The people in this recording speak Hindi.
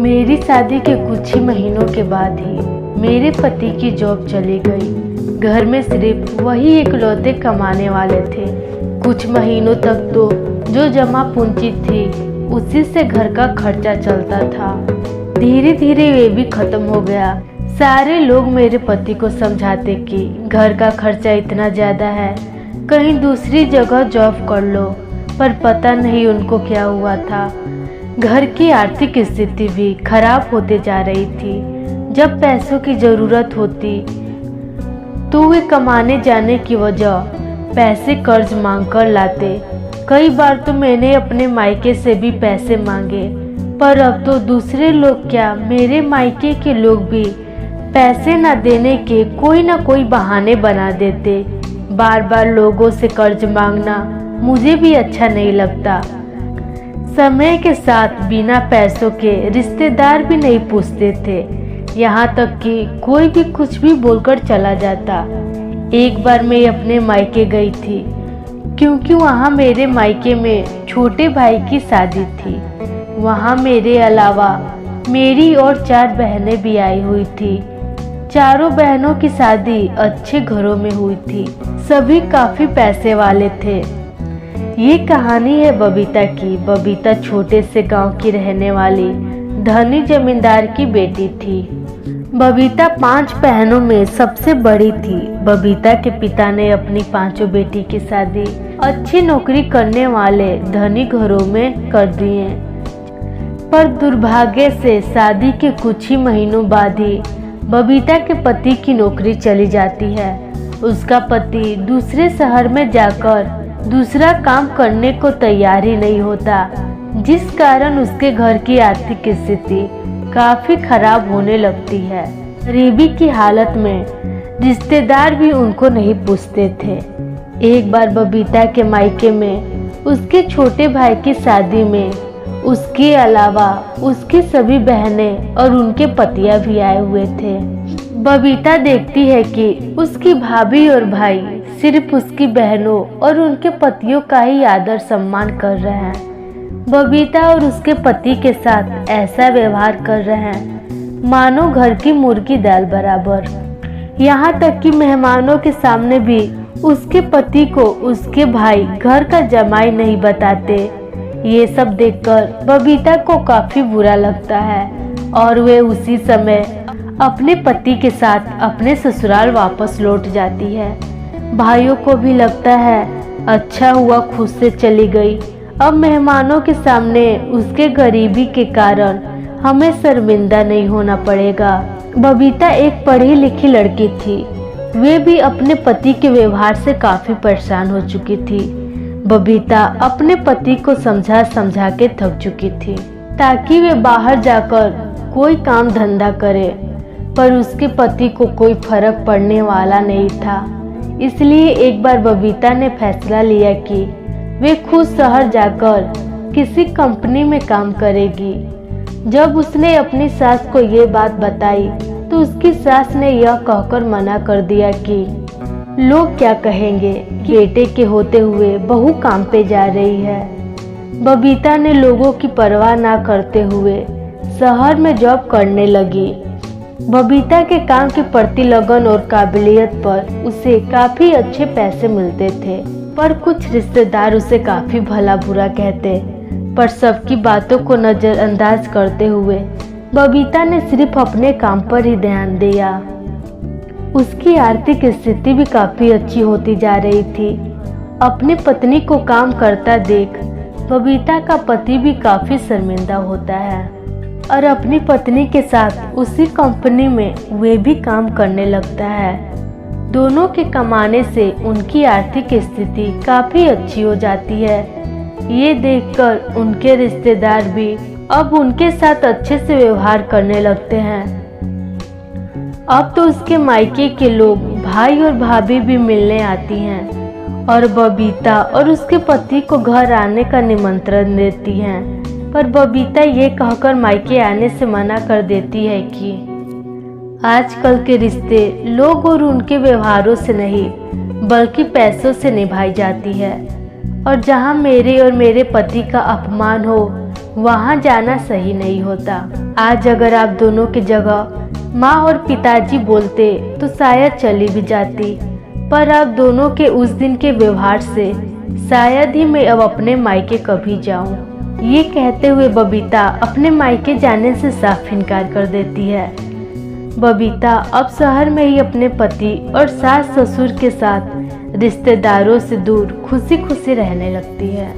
मेरी शादी के कुछ ही महीनों के बाद ही मेरे पति की जॉब चली गई। घर में सिर्फ वही इकलौते कमाने वाले थे। कुछ महीनों तक तो जो जमा पूंजी थी उसी से घर का खर्चा चलता था। धीरे धीरे वे भी खत्म हो गया। सारे लोग मेरे पति को समझाते कि घर का खर्चा इतना ज़्यादा है, कहीं दूसरी जगह जॉब कर लो, पर पता नहीं उनको क्या हुआ था। घर की आर्थिक स्थिति भी खराब होते जा रही थी। जब पैसों की ज़रूरत होती तो वे कमाने जाने की वजह पैसे कर्ज मांग कर लाते। कई बार तो मैंने अपने मायके से भी पैसे मांगे, पर अब तो दूसरे लोग क्या, मेरे मायके के लोग भी पैसे न देने के कोई ना कोई बहाने बना देते। बार बार लोगों से कर्ज मांगना मुझे भी अच्छा नहीं लगता। समय के साथ बिना पैसों के रिश्तेदार भी नहीं पूछते थे, यहाँ तक कि कोई भी कुछ भी बोलकर चला जाता। एक बार मैं अपने मायके गई थी, क्योंकि वहाँ मेरे मायके में छोटे भाई की शादी थी। वहाँ मेरे अलावा मेरी और 4 बहनें भी आई हुई थी। चारों बहनों की शादी अच्छे घरों में हुई थी। सभी काफी पैसे वाले थे। ये कहानी है बबीता की। बबीता छोटे से गांव की रहने वाली धनी जमींदार की बेटी थी। बबीता 5 बहनों में सबसे बड़ी थी। बबीता के पिता ने अपनी 5 बेटी की शादी अच्छी नौकरी करने वाले धनी घरों में कर दिए, पर दुर्भाग्य से शादी के कुछ ही महीनों बाद ही बबीता के पति की नौकरी चली जाती है। उसका पति दूसरे शहर में जाकर दूसरा काम करने को तैयार ही नहीं होता, जिस कारण उसके घर की आर्थिक स्थिति काफी खराब होने लगती है। गरीबी की हालत में रिश्तेदार भी उनको नहीं पूछते थे। एक बार बबीता के मायके में उसके छोटे भाई की शादी में उसके अलावा उसकी सभी बहनें और उनके पतिया भी आए हुए थे। बबीता देखती है कि उसकी भाभी और भाई सिर्फ उसकी बहनों और उनके पतियों का ही आदर सम्मान कर रहे हैं। बबीता और उसके पति के साथ ऐसा व्यवहार कर रहे हैं मानो घर की मुर्गी दाल बराबर। यहाँ तक कि मेहमानों के सामने भी उसके पति को उसके भाई घर का जमाई नहीं बताते। ये सब देखकर बबीता को काफी बुरा लगता है और वे उसी समय अपने पति के साथ अपने ससुराल वापस लौट जाती है। भाइयों को भी लगता है अच्छा हुआ खुद से चली गई, अब मेहमानों के सामने उसके गरीबी के कारण हमें शर्मिंदा नहीं होना पड़ेगा। बबीता एक पढ़ी लिखी लड़की थी। वे भी अपने पति के व्यवहार से काफी परेशान हो चुकी थी। बबीता अपने पति को समझा समझा के थक चुकी थी ताकि वे बाहर जाकर कोई काम धंधा करे, पर उसके पति को कोई फर्क पड़ने वाला नहीं था। इसलिए एक बार बबीता ने फैसला लिया कि वे खुद शहर जाकर किसी कंपनी में काम करेगी। जब उसने अपनी सास को ये बात बताई तो उसकी सास ने यह कहकर मना कर दिया कि लोग क्या कहेंगे, बेटे के होते हुए बहू काम पे जा रही है। बबीता ने लोगों की परवाह ना करते हुए शहर में जॉब करने लगी। बबीता के काम के प्रति लगन और काबिलियत पर उसे काफी अच्छे पैसे मिलते थे, पर कुछ रिश्तेदार उसे काफी भला बुरा कहते। पर सबकी बातों को नजरअंदाज करते हुए बबीता ने सिर्फ अपने काम पर ही ध्यान दिया। उसकी आर्थिक स्थिति भी काफी अच्छी होती जा रही थी। अपनी पत्नी को काम करता देख बबीता का पति भी काफी शर्मिंदा होता है और अपनी पत्नी के साथ उसी कंपनी में वे भी काम करने लगता है। दोनों के कमाने से उनकी आर्थिक स्थिति काफी अच्छी हो जाती है। ये देखकर उनके रिश्तेदार भी अब उनके साथ अच्छे से व्यवहार करने लगते हैं। अब तो उसके मायके के लोग भाई और भाभी भी मिलने आती हैं और बबीता और उसके पति को घर आने का निमंत्रण देती हैं, पर बबीता ये कहकर मायके आने से मना कर देती है कि आजकल के रिश्ते लोग और उनके व्यवहारों से नहीं बल्कि पैसों से निभाई जाती है, और जहां मेरे और मेरे पति का अपमान हो वहाँ जाना सही नहीं होता। आज अगर आप दोनों की जगह माँ और पिताजी बोलते तो शायद चली भी जाती, पर आप दोनों के उस दिन के व्यवहार से शायद ही मैं अब अपने मायके कभी जाऊं। ये कहते हुए बबीता अपने मायके जाने से साफ इनकार कर देती है। बबीता अब शहर में ही अपने पति और सास ससुर के साथ रिश्तेदारों से दूर खुशी खुशी रहने लगती है।